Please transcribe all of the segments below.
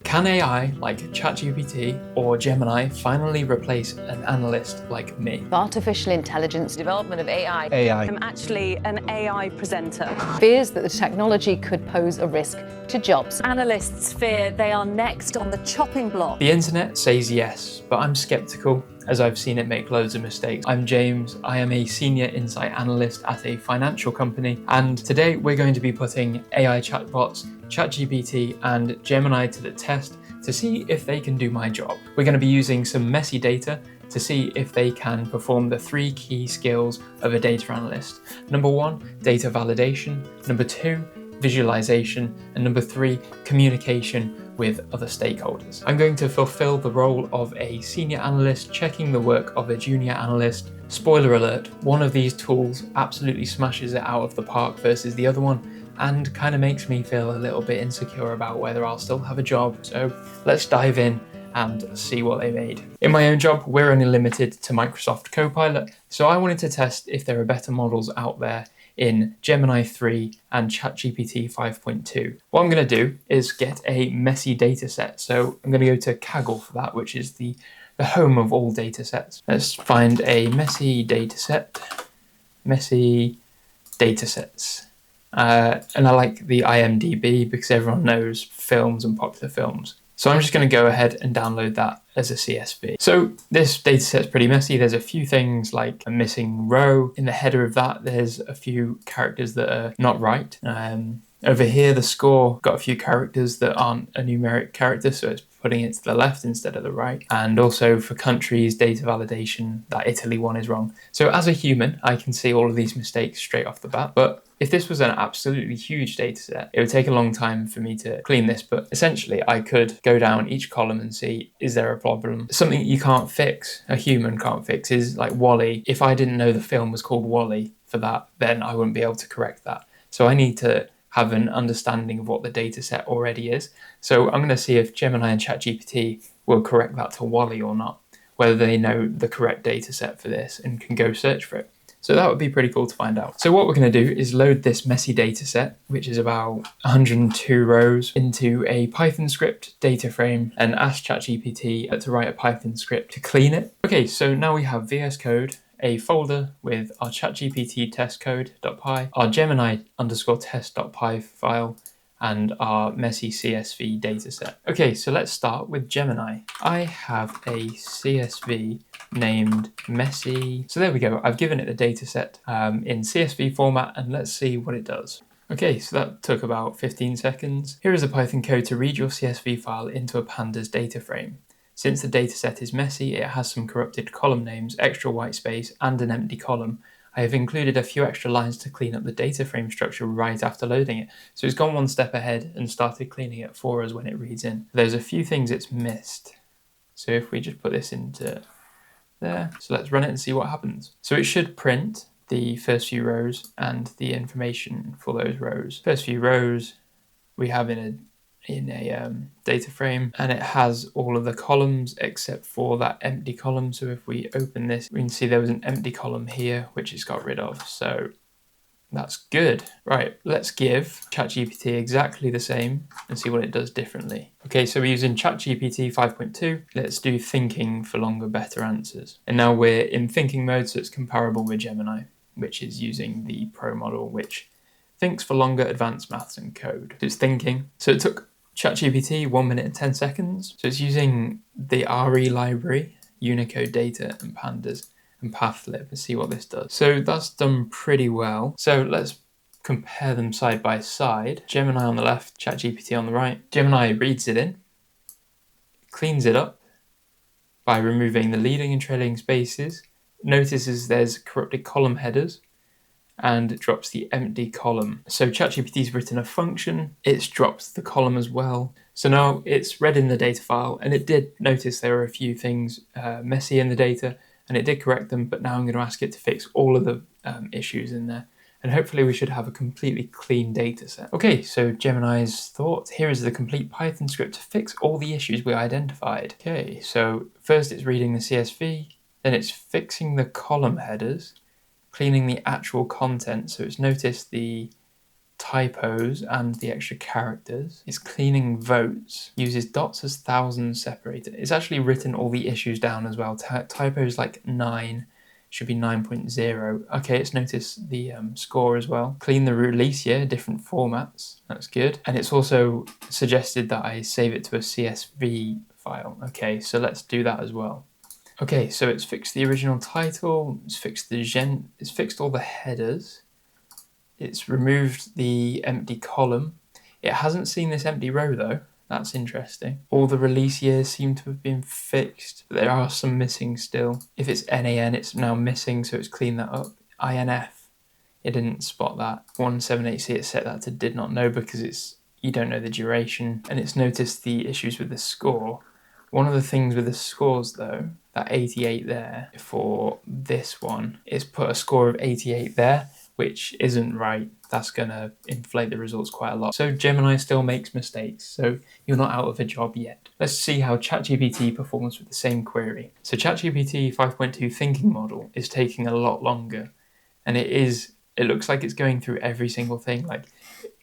Can AI like ChatGPT or Gemini finally replace an analyst like me? Artificial intelligence, development of AI. I'm actually an AI presenter. fears that the technology could pose a risk to jobs. Analysts fear they are next on the chopping block. The internet says yes, but I'm skeptical as I've seen it make loads of mistakes. I'm James, I am a senior insight analyst at a financial company, and today we're going to be putting AI chatbots, ChatGPT and Gemini to the test to see if they can do my job. We're going to be using some messy data to see if they can perform the 3 key skills of a data analyst. Number 1, data validation. Number 2, visualization. And number 3, communication with other stakeholders. I'm going to fulfill the role of a senior analyst checking the work of a junior analyst. Spoiler alert, one of these tools absolutely smashes it out of the park versus the other one, and kind of makes me feel a little bit insecure about whether I'll still have a job. So let's dive in and see what they made. In my own job, we're only limited to Microsoft Copilot, so I wanted to test if there are better models out there in Gemini 3 and ChatGPT 5.2. What I'm going to do is get a messy data set. So I'm going to go to Kaggle for that, which is the home of all data sets. Let's find a messy data set. Messy data sets. And I like the IMDb because everyone knows films and popular films. So I'm just going to go ahead and download that as a CSV. So this dataset's pretty messy. There's a few things like a missing row. In the header of that, there's a few characters that are not right. Over here, the score got a few characters that aren't a numeric character, so it's putting it to the left instead of the right. And also for countries, data validation, that Italy one is wrong. So as a human, I can see all of these mistakes straight off the bat. But if this was an absolutely huge data set, it would take a long time for me to clean this, but essentially I could go down each column and see, is there a problem? Something you can't fix, a human can't fix, is like WALL-E. If I didn't know the film was called WALL-E for that, then I wouldn't be able to correct that. So I need to have an understanding of what the data set already is. So I'm going to see if Gemini and ChatGPT will correct that to WALL-E or not, whether they know the correct data set for this and can go search for it. So that would be pretty cool to find out. So what we're going to do is load this messy data set, which is about 102 rows, into a Python script data frame and ask ChatGPT to write a Python script to clean it. Okay, so now we have VS Code, a folder with our ChatGPT test code.py, our Gemini _test.py file, and our messy CSV dataset. Okay, so let's start with Gemini. I have a CSV named messy. So there we go. I've given it the dataset in CSV format, and let's see what it does. Okay, so that took about 15 seconds. Here is the Python code to read your CSV file into a pandas data frame. Since the dataset is messy, it has some corrupted column names, extra white space, and an empty column. I have included a few extra lines to clean up the data frame structure right after loading it. So it's gone one step ahead and started cleaning it for us when it reads in. There's a few things it's missed. So if we just put this into there, so let's run it and see what happens. So it should print the first few rows and the information for those rows. First few rows we have in a data frame, and it has all of the columns except for that empty column. So if we open this, we can see there was an empty column here which it's got rid of, so that's good. Right, let's give ChatGPT exactly the same and see what it does differently. Okay, so we're using ChatGPT 5.2. Let's do thinking for longer, better answers. And now we're in thinking mode, so it's comparable with Gemini, which is using the Pro model, which thinks for longer, advanced maths and code. So it's thinking. So it took ChatGPT 1 minute and 10 seconds. So it's using the RE library, Unicode data and pandas and pathlib and see what this does. So that's done pretty well. So let's compare them side by side. Gemini on the left, ChatGPT on the right. Gemini reads it in, cleans it up by removing the leading and trailing spaces, notices there's corrupted column headers, and drops the empty column. So ChatGPT's written a function, it's dropped the column as well. So now it's read in the data file, and it did notice there were a few things messy in the data, and it did correct them, but now I'm going to ask it to fix all of the issues in there. And hopefully we should have a completely clean data set. Okay, so Gemini's thought, here is the complete Python script to fix all the issues we identified. Okay, so first it's reading the CSV, then it's fixing the column headers, cleaning the actual content. So it's noticed the typos and the extra characters. It's cleaning votes, uses dots as thousands separated. It's actually written all the issues down as well. Typos like 9 should be 9.0. Okay, it's noticed the score as well. Clean the release year, different formats. That's good. And it's also suggested that I save it to a CSV file. Okay, so let's do that as well. Okay, so it's fixed the original title, it's fixed it's fixed all the headers. It's removed the empty column. It hasn't seen this empty row though. That's interesting. All the release years seem to have been fixed, but there are some missing still. If it's NAN, it's now missing, so it's cleaned that up. INF, it didn't spot that. 178C, it set that to did not know because you don't know the duration, and it's noticed the issues with the score. One of the things with the scores though, that 88 there for this one, is put a score of 88 there, which isn't right. That's gonna inflate the results quite a lot. So Gemini still makes mistakes, so you're not out of a job yet. Let's see how ChatGPT performs with the same query. So ChatGPT 5.2 thinking model is taking a lot longer, and it looks like it's going through every single thing. Like,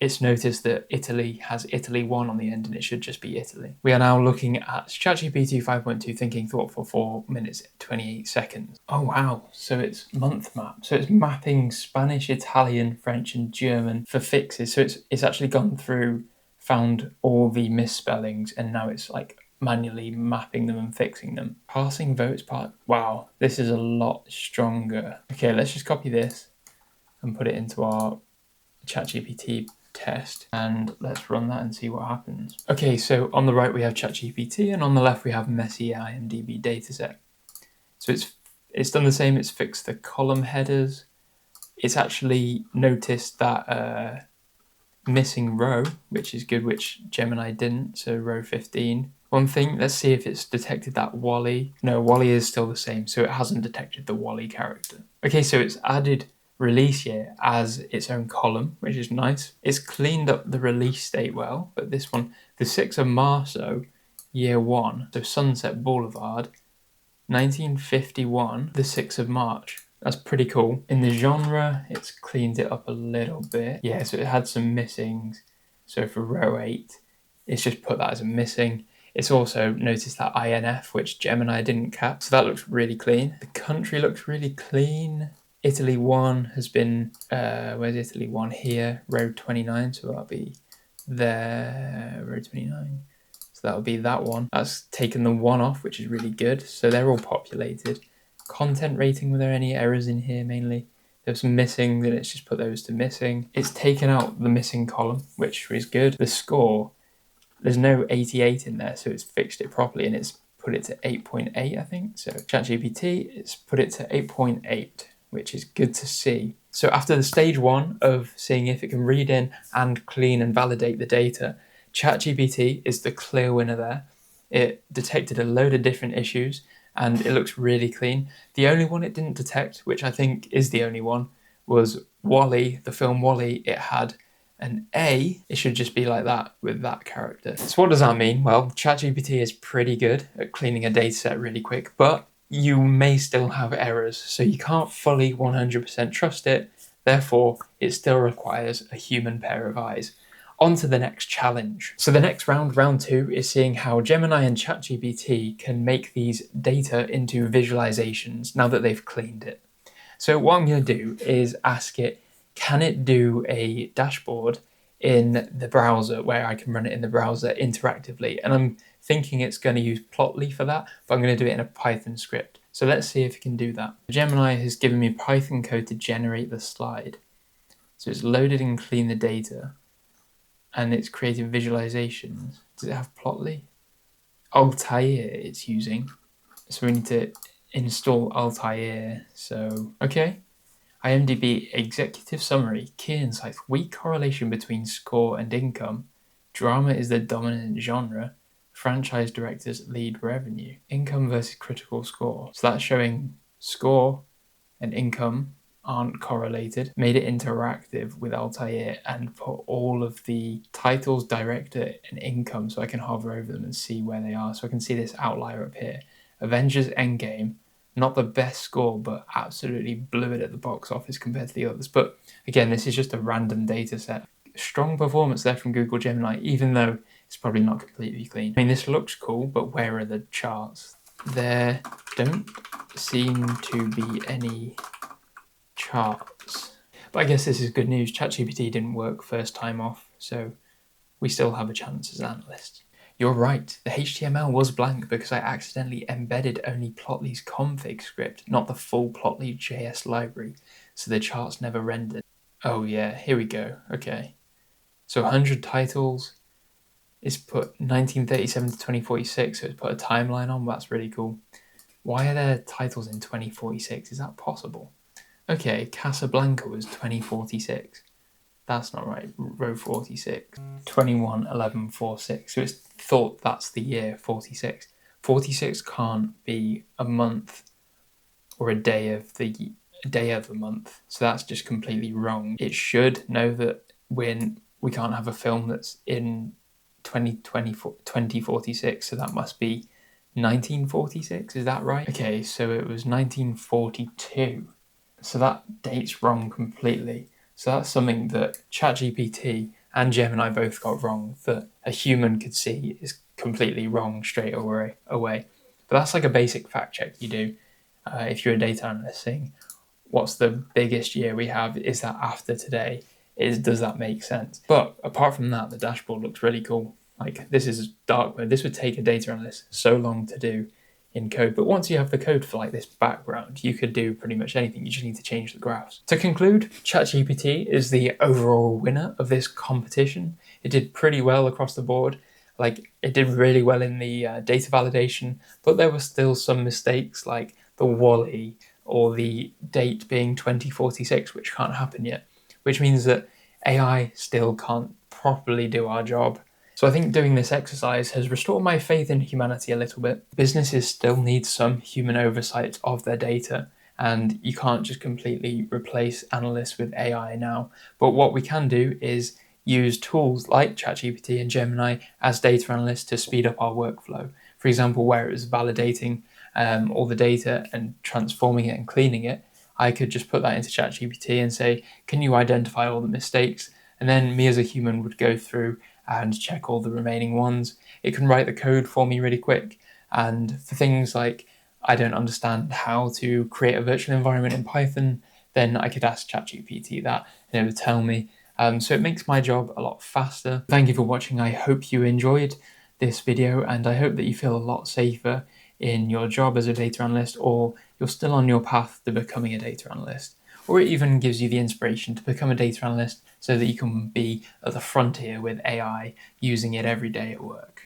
it's noticed that Italy has Italy 1 on the end and it should just be Italy. We are now looking at ChatGPT 5.2 thinking thought for 4 minutes 28 seconds. Oh wow, so it's month map. So it's mapping Spanish, Italian, French and German for fixes. So it's actually gone through, found all the misspellings, and now it's like manually mapping them and fixing them. Parsing votes part. Wow, this is a lot stronger. Okay, let's just copy this and put it into our ChatGPT test, and let's run that and see what happens. Okay, so on the right we have ChatGPT, and on the left we have messy IMDb dataset. So it's done the same. It's fixed the column headers. It's actually noticed that missing row, which is good, which Gemini didn't. So row 15. One thing, let's see if it's detected that Wally. No, Wally is still the same, so it hasn't detected the Wally character. Okay, so it's added release year as its own column, which is nice. It's cleaned up the release date well, but this one, the 6th of Marso, year 1, so Sunset Boulevard, 1951, the 6th of March. That's pretty cool. In the genre, it's cleaned it up a little bit. Yeah, so it had some missings. So for row 8, it's just put that as a missing. It's also noticed that INF, which Gemini didn't catch. So that looks really clean. The country looks really clean. Italy 1 has been, where's Italy 1? Here, row 29, so that'll be there, row 29. So that'll be that one. That's taken the 1 off, which is really good. So they're all populated. Content rating, were there any errors in here mainly? There's some missing, then it's just put those to missing. It's taken out the missing column, which is good. The score, there's no 88 in there, so it's fixed it properly, and it's put it to 8.8, I think. So ChatGPT, it's put it to 8.8. which is good to see. So after the stage 1 of seeing if it can read in and clean and validate the data, ChatGPT is the clear winner there. It detected a load of different issues and it looks really clean. The only one it didn't detect, which I think is the only one, was WALL-E, the film WALL-E. It had an A. It should just be like that with that character. So what does that mean? Well, ChatGPT is pretty good at cleaning a dataset really quick, but you may still have errors, so you can't fully 100% trust it. Therefore, it still requires a human pair of eyes. On to the next challenge. So the next round, round 2, is seeing how Gemini and ChatGPT can make these data into visualizations now that they've cleaned it. So what I'm going to do is ask it, can it do a dashboard in the browser where I can run it in the browser interactively? And I'm thinking it's going to use Plotly for that, but I'm going to do it in a Python script. So let's see if it can do that. Gemini has given me Python code to generate the slide. So it's loaded and cleaned the data, and it's created visualizations. Does it have Plotly? Altair it's using. So we need to install Altair. So, okay. IMDb executive summary, key insights, weak correlation between score and income. Drama is the dominant genre. Franchise directors lead revenue. Income versus critical score. So that's showing score and income aren't correlated. Made it interactive with Altair and put all of the titles, director and income so I can hover over them and see where they are. So I can see this outlier up here. Avengers Endgame, not the best score, but absolutely blew it at the box office compared to the others. But again, this is just a random data set. strong performance there from Google Gemini, even though it's probably not completely clean. I mean, this looks cool, but where are the charts? There don't seem to be any charts. But I guess this is good news. ChatGPT didn't work first time off, so we still have a chance as analysts. You're right, the HTML was blank because I accidentally embedded only Plotly's config script, not the full Plotly.js library, so the charts never rendered. Oh yeah, here we go, okay. So 100 titles is put 1937 to 2046, so it's put a timeline on, that's really cool. Why are there titles in 2046? Is that possible? Okay, Casablanca was 2046. That's not right. Row 46. 21, 11, 46. So it's thought that's the year 46. 46 can't be a month or a day of a month. So that's just completely wrong. It should know that we can't have a film that's in 2046. So that must be 1946. Is that right? Okay, so it was 1942. So that date's wrong completely. So that's something that ChatGPT and Gemini both got wrong, that a human could see is completely wrong straight away. But that's like a basic fact check you do if you're a data analyst, saying, what's the biggest year we have? Is that after today? Does that make sense? But apart from that, the dashboard looks really cool. Like, this is dark mode. This would take a data analyst so long to do in code, but once you have the code for like this background, you could do pretty much anything. You just need to change the graphs. To conclude, ChatGPT is the overall winner of this competition. It did pretty well across the board. Like, it did really well in the data validation, but there were still some mistakes like the Wally or the date being 2046, which can't happen yet, which means that AI still can't properly do our job. So I think doing this exercise has restored my faith in humanity a little bit. Businesses still need some human oversight of their data, and you can't just completely replace analysts with AI now. But what we can do is use tools like ChatGPT and Gemini as data analysts to speed up our workflow. For example, where it was validating all the data and transforming it and cleaning it, I could just put that into ChatGPT and say, can you identify all the mistakes? And then me as a human would go through and check all the remaining ones. It can write the code for me really quick. And for things like I don't understand how to create a virtual environment in Python, then I could ask ChatGPT that and it would tell me. So it makes my job a lot faster. Thank you for watching. I hope you enjoyed this video, and I hope that you feel a lot safer in your job as a data analyst, or you're still on your path to becoming a data analyst. Or it even gives you the inspiration to become a data analyst so that you can be at the frontier with AI, using it every day at work.